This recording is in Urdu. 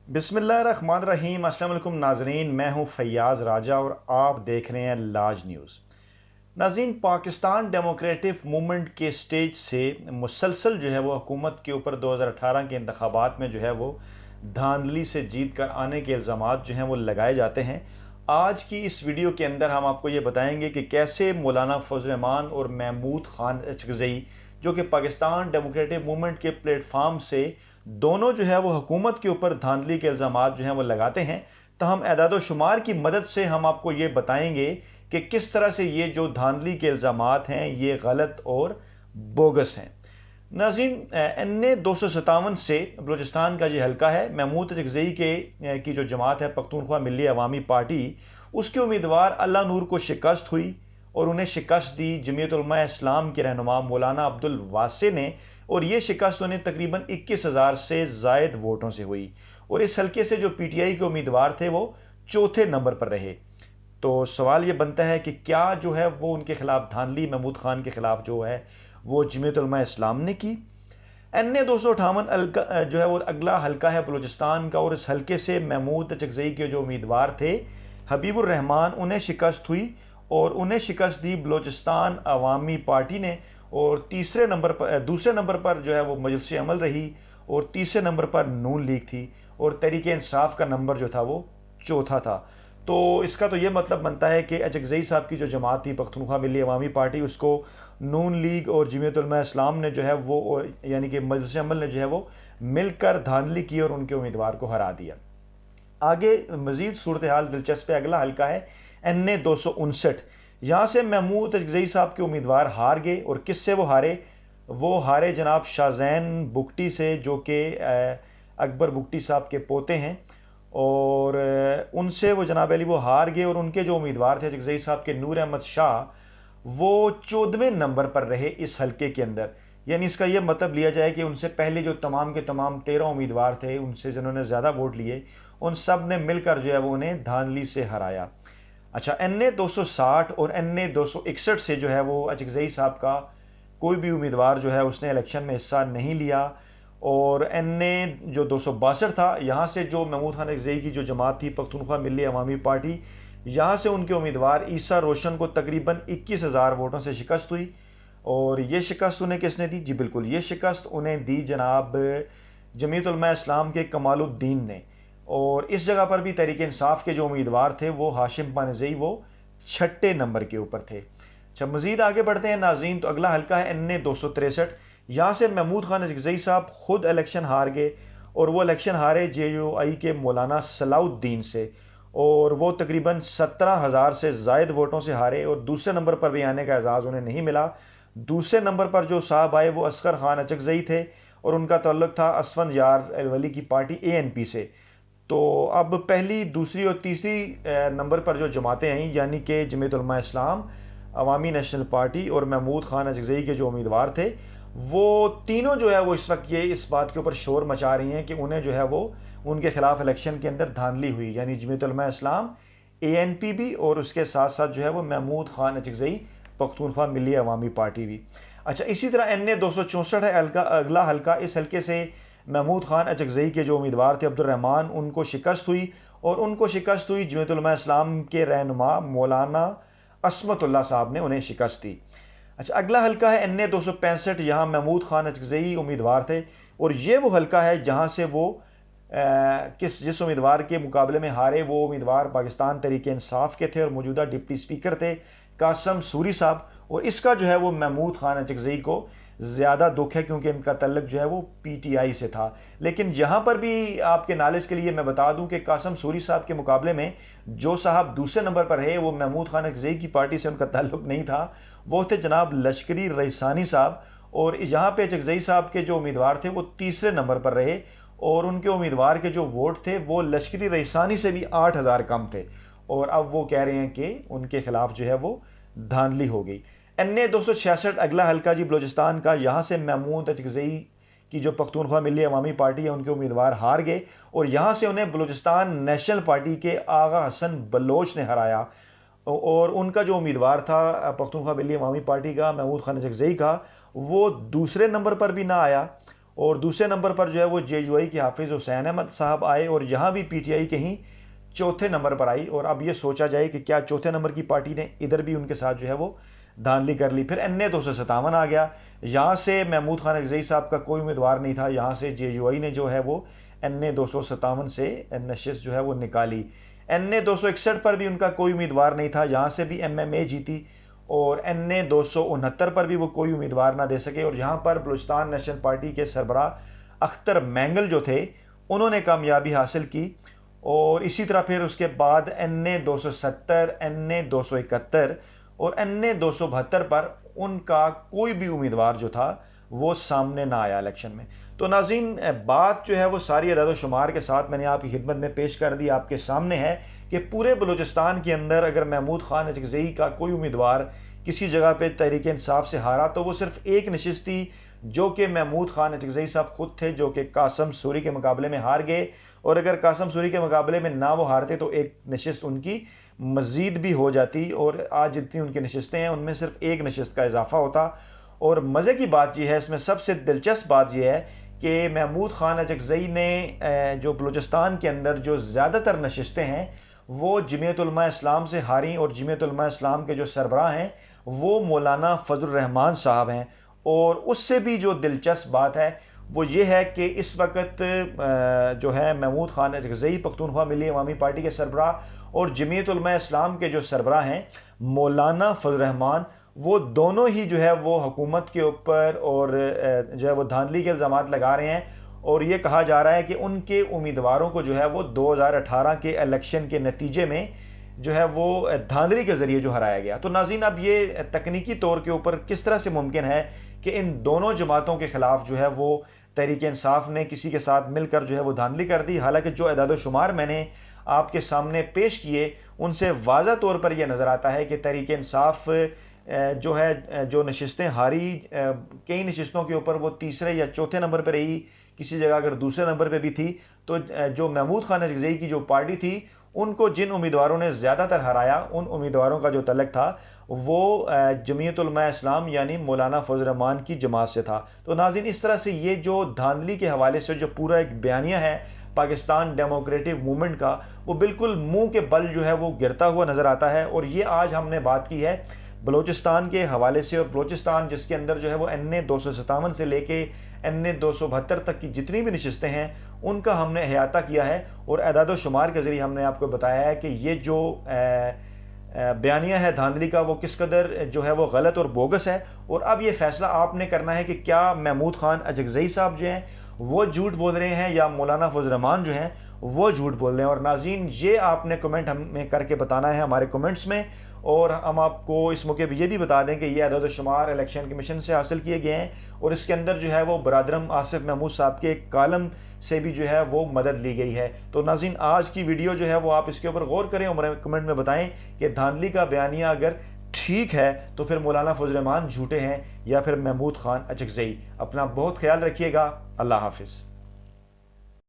بسم اللہ الرحمن الرحیم۔ السلام علیکم ناظرین، میں ہوں فیاض راجہ اور آپ دیکھ رہے ہیں لاج نیوز۔ ناظرین، پاکستان ڈیموکریٹک موومنٹ کے سٹیج سے مسلسل جو ہے وہ حکومت کے اوپر 2018 کے انتخابات میں جو ہے وہ دھاندلی سے جیت کر آنے کے الزامات جو ہیں وہ لگائے جاتے ہیں۔ آج کی اس ویڈیو کے اندر ہم آپ کو یہ بتائیں گے کہ کیسے مولانا فضل رحمان اور محمود خان اچکزئی جو کہ پاکستان ڈیموکریٹک موومنٹ کے پلیٹ فارم سے دونوں جو ہے وہ حکومت کے اوپر دھاندلی کے الزامات جو ہیں وہ لگاتے ہیں، تو ہم اعداد و شمار کی مدد سے ہم آپ کو یہ بتائیں گے کہ کس طرح سے یہ جو دھاندلی کے الزامات ہیں یہ غلط اور بوگس ہیں۔ ناظرین، NA 257 سے بلوچستان کا یہ حلقہ ہے، محمود اچکزئی کی جو جماعت ہے پختونخوا ملی عوامی پارٹی، اس کے امیدوار اللہ نور کو شکست ہوئی اور انہیں شکست دی جمعیت علماء اسلام کے رہنما مولانا عبد الواسع نے، اور یہ شکست انہیں تقریباً 21,000 سے زائد ووٹوں سے ہوئی، اور اس حلقے سے جو PTI کے امیدوار تھے وہ چوتھے نمبر پر رہے۔ تو سوال یہ بنتا ہے کہ کیا جو ہے وہ ان کے خلاف دھاندلی محمود خان کے خلاف جو ہے وہ جمعیت علماء اسلام نے کی؟ NA 258 جو ہے وہ اگلا حلقہ ہے بلوچستان کا، اور اس حلقے سے محمود اچکزئی کے جو امیدوار تھے حبیب الرحمان، انہیں شکست ہوئی اور انہیں شکست دی بلوچستان عوامی پارٹی نے، اور دوسرے نمبر پر جو ہے وہ مجلس عمل رہی، اور تیسرے نمبر پر نون لیگ تھی، اور تحریک انصاف کا نمبر جو تھا وہ چوتھا تھا۔ تو اس کا تو یہ مطلب بنتا ہے کہ اچکزئی صاحب کی جو جماعت تھی پختونخوا ملی عوامی پارٹی، اس کو نون لیگ اور جمعیت علماء اسلام نے جو ہے وہ یعنی کہ مجلس عمل نے جو ہے وہ مل کر دھاندلی کی اور ان کے امیدوار کو ہرا دیا۔ آگے مزید صورتحال دلچسپ ہے، اگلا حلقہ ہے NA 259۔ یہاں سے محمود اچکزئی صاحب کے امیدوار ہار گئے، اور کس سے وہ ہارے؟ وہ ہارے جناب شاہزین بگٹی سے، جو کہ اکبر بگٹی صاحب کے پوتے ہیں، اور ان سے وہ جناب علی وہ ہار گئے، اور ان کے جو امیدوار تھے اچکزئی صاحب کے نور احمد شاہ، وہ 14ویں نمبر پر رہے اس حلقے کے اندر۔ یعنی اس کا یہ مطلب لیا جائے کہ ان سے پہلے جو تمام کے تمام 13 امیدوار تھے، ان سے جنہوں نے زیادہ ووٹ لیے، ان سب نے مل کر جو ہے وہ انہیں دھاندلی سے ہرایا۔ اچھا، NA 260 اور NA 261 سے جو ہے وہ اچکزئی صاحب کا کوئی بھی امیدوار جو ہے اس نے الیکشن میں حصہ نہیں لیا، اور NA جو 262 تھا، یہاں سے جو محمود خان اچکزئی کی جو جماعت تھی پختونخوا ملی عوامی پارٹی، یہاں سے ان کے امیدوار عیسیٰ روشن کو تقریباً 21,000 ووٹوں سے شکست ہوئی، اور یہ شکست انہیں کس نے دی؟ جی بالکل، یہ شکست انہیں دی جناب جمعیت علماء اسلام کے کمال الدین نے، اور اس جگہ پر بھی تحریک انصاف کے جو امیدوار تھے وہ ہاشم پانیزئی، وہ 6 نمبر کے اوپر تھے۔ اچھا، مزید آگے بڑھتے ہیں ناظرین، تو اگلا حلقہ ہے NA 263۔ یہاں سے محمود خان اچکزئی صاحب خود الیکشن ہار گئے، اور وہ الیکشن ہارے JUI کے مولانا صلاح الدین سے، اور وہ تقریباً 17,000 سے زائد ووٹوں سے ہارے، اور دوسرے نمبر پر بھی آنے کا اعزاز انہیں نہیں ملا۔ دوسرے نمبر پر جو صاحب آئے وہ اصغر خان اچکزئی تھے، اور ان کا تعلق تھا اسفند یار ولی کی پارٹی ANP سے۔ تو اب پہلی، دوسری اور تیسری نمبر پر جو جماعتیں آئیں، یعنی کہ جمعیت علماء اسلام، عوامی نیشنل پارٹی اور محمود خان اچکزئی کے جو امیدوار تھے، وہ تینوں جو ہے وہ اس وقت یہ اس بات کے اوپر شور مچا رہی ہیں کہ انہیں جو ہے وہ ان کے خلاف الیکشن کے اندر دھاندلی ہوئی، یعنی جمعیت علماء اسلام، ANP بھی، اور اس کے ساتھ ساتھ جو ہے وہ محمود خان اچکزئی پختونخوا ملی عوامی پارٹی بھی۔ اچھا، اسی طرح NA 264 ہے اگلا حلقہ۔ اس حلقے سے محمود خان اچکزئی کے جو امیدوار تھے عبد الرحمان، ان کو شکست ہوئی، اور ان کو شکست ہوئی جمعیت علماء اسلام کے رہنما مولانا عصمت اللہ صاحب نے انہیں شکست دی۔ اچھا، اگلا حلقہ ہے NA 265۔ یہاں محمود خان اچکزئی امیدوار تھے، اور یہ وہ حلقہ ہے جہاں سے وہ جس امیدوار کے مقابلے میں ہارے، وہ امیدوار پاکستان تحریک انصاف کے تھے اور موجودہ ڈپٹی اسپیکر تھے قاسم سوری صاحب، اور اس کا جو ہے وہ محمود خان اچکزئی کو زیادہ دکھ ہے کیونکہ ان کا تعلق جو ہے وہ PTI سے تھا۔ لیکن یہاں پر بھی آپ کے نالج کے لیے میں بتا دوں کہ قاسم سوری صاحب کے مقابلے میں جو صاحب دوسرے نمبر پر رہے وہ محمود خان اچکزئی کی پارٹی سے ان کا تعلق نہیں تھا، وہ تھے جناب لشکری رئیسانی صاحب، اور یہاں پہ اچکزئی صاحب کے جو امیدوار تھے وہ تیسرے نمبر پر رہے، اور ان کے امیدوار کے جو ووٹ تھے وہ لشکری رئیسانی سے بھی 8,000 کم تھے، اور اب وہ کہہ رہے ہیں کہ ان کے خلاف جو ہے وہ دھاندلی ہو گئی۔ NA 266 اگلا حلقہ جی بلوچستان کا۔ یہاں سے محمود اچکزئی کی جو پختونخوا ملی عوامی پارٹی ہے ان کے امیدوار ہار گئے، اور یہاں سے انہیں بلوچستان نیشنل پارٹی کے آغا حسن بلوچ نے ہرایا، اور ان کا جو امیدوار تھا پختونخوا ملی عوامی پارٹی کا محمود خان اچکزئی کا، وہ دوسرے نمبر پر بھی نہ آیا، اور دوسرے نمبر پر جو ہے وہ JUI کے حافظ حسین احمد صاحب آئے، اور یہاں بھی PTI کہیں چوتھے نمبر پر آئی۔ اور اب یہ سوچا جائے کہ کیا چوتھے نمبر کی پارٹی نے ادھر بھی ان کے ساتھ جو ہے وہ دھاندلی کر لی۔ پھر NA 257 آ گیا، یہاں سے محمود خان اچکزئی صاحب کا کوئی امیدوار نہیں تھا، یہاں سے JUI نے جو ہے وہ NA 257 سے نشست جو ہے وہ نکالی۔ NA 261 پر بھی ان کا کوئی امیدوار نہیں تھا، یہاں سے بھی MMA جیتی، اور NA 269 پر بھی وہ کوئی امیدوار نہ دے سکے، اور یہاں پر بلوچستان نیشنل پارٹی کے سربراہ اختر مینگل جو تھے انہوں نے کامیابی حاصل کی۔ اور اسی طرح پھر اس کے بعد NA 270، NA 271 اور NA 272 پر ان کا کوئی بھی امیدوار جو تھا وہ سامنے نہ آیا الیکشن میں۔ تو ناظرین، بات جو ہے وہ ساری اعداد و شمار کے ساتھ میں نے آپ کی خدمت میں پیش کر دی، آپ کے سامنے ہے کہ پورے بلوچستان کے اندر اگر محمود خان اچکزئی کا کوئی امیدوار کسی جگہ پہ تحریک انصاف سے ہارا تو وہ صرف ایک نشست تھی، جو کہ محمود خان اچکزئی صاحب خود تھے، جو کہ قاسم سوری کے مقابلے میں ہار گئے، اور اگر قاسم سوری کے مقابلے میں نہ وہ ہارتے تو ایک نشست ان کی مزید بھی ہو جاتی، اور آج جتنی ان کی نشستیں ہیں ان میں صرف ایک نشست کا اضافہ ہوتا۔ اور مزے کی بات یہ ہے، اس میں سب سے دلچسپ بات یہ ہے کہ محمود خان اچکزئی نے جو بلوچستان کے اندر جو زیادہ تر نشستیں ہیں وہ جمعیت علماء اسلام سے ہاریں، اور جمعیت علماء اسلام کے جو سربراہ ہیں وہ مولانا فضل الرحمان صاحب ہیں۔ اور اس سے بھی جو دلچسپ بات ہے وہ یہ ہے کہ اس وقت جو ہے محمود خان اچکزئی پختونخوا ملی عوامی پارٹی کے سربراہ اور جمعیت علماء اسلام کے جو سربراہ ہیں مولانا فضل الرحمان، وہ دونوں ہی جو ہے وہ حکومت کے اوپر اور جو ہے وہ دھاندلی کے الزامات لگا رہے ہیں، اور یہ کہا جا رہا ہے کہ ان کے امیدواروں کو جو ہے وہ 2018 کے الیکشن کے نتیجے میں جو ہے وہ دھاندلی کے ذریعے جو ہرایا گیا۔ تو ناظرین، اب یہ تکنیکی طور کے اوپر کس طرح سے ممکن ہے کہ ان دونوں جماعتوں کے خلاف جو ہے وہ تحریک انصاف نے کسی کے ساتھ مل کر جو ہے وہ دھاندلی کر دی؟ حالانکہ جو اعداد و شمار میں نے آپ کے سامنے پیش کیے ان سے واضح طور پر یہ نظر آتا ہے کہ تحریک انصاف جو ہے جو نشستیں ہاری، کئی نشستوں کے اوپر وہ تیسرے یا چوتھے نمبر پہ رہی، کسی جگہ اگر دوسرے نمبر پہ بھی تھی، تو جو محمود خان اچکزئی کی جو پارٹی تھی ان کو جن امیدواروں نے زیادہ تر ہرایا، ان امیدواروں کا جو تعلق تھا وہ جمعیت علماء اسلام یعنی مولانا فضل الرحمان کی جماعت سے تھا۔ تو ناظرین، اس طرح سے یہ جو دھاندلی کے حوالے سے جو پورا ایک بیانیہ ہے پاکستان ڈیموکریٹک موومنٹ کا، وہ بالکل منہ کے بل جو ہے وہ گرتا ہوا نظر آتا ہے۔ اور یہ آج ہم نے بات کی ہے بلوچستان کے حوالے سے، اور بلوچستان جس کے اندر جو ہے وہ NA 257 سے لے کے NA 272 تک کی جتنی بھی نشستیں ہیں ان کا ہم نے احاطہ کیا ہے، اور اعداد و شمار کے ذریعے ہم نے آپ کو بتایا ہے کہ یہ جو بیانیہ ہے دھاندلی کا وہ کس قدر جو ہے وہ غلط اور بوگس ہے۔ اور اب یہ فیصلہ آپ نے کرنا ہے کہ کیا محمود خان اچکزئی صاحب جو ہیں وہ جھوٹ بول رہے ہیں یا مولانا فضل الرحمان جو ہیں وہ جھوٹ بول رہے ہیں۔ اور ناظرین، یہ آپ نے کمنٹ ہمیں کر کے بتانا ہے ہمارے کمنٹس میں، اور ہم آپ کو اس موقع پہ یہ بھی بتا دیں کہ یہ اعداد و شمار الیکشن کمیشن سے حاصل کیے گئے ہیں، اور اس کے اندر جو ہے وہ برادرم آصف محمود صاحب کے ایک کالم سے بھی جو ہے وہ مدد لی گئی ہے۔ تو ناظرین، آج کی ویڈیو جو ہے وہ آپ اس کے اوپر غور کریں اور کمنٹ میں بتائیں کہ دھاندلی کا بیانیہ اگر ٹھیک ہے تو پھر مولانا فضل الرحمان جھوٹے ہیں یا پھر محمود خان اچکزئی۔ اپنا بہت خیال رکھیے گا، اللہ حافظ۔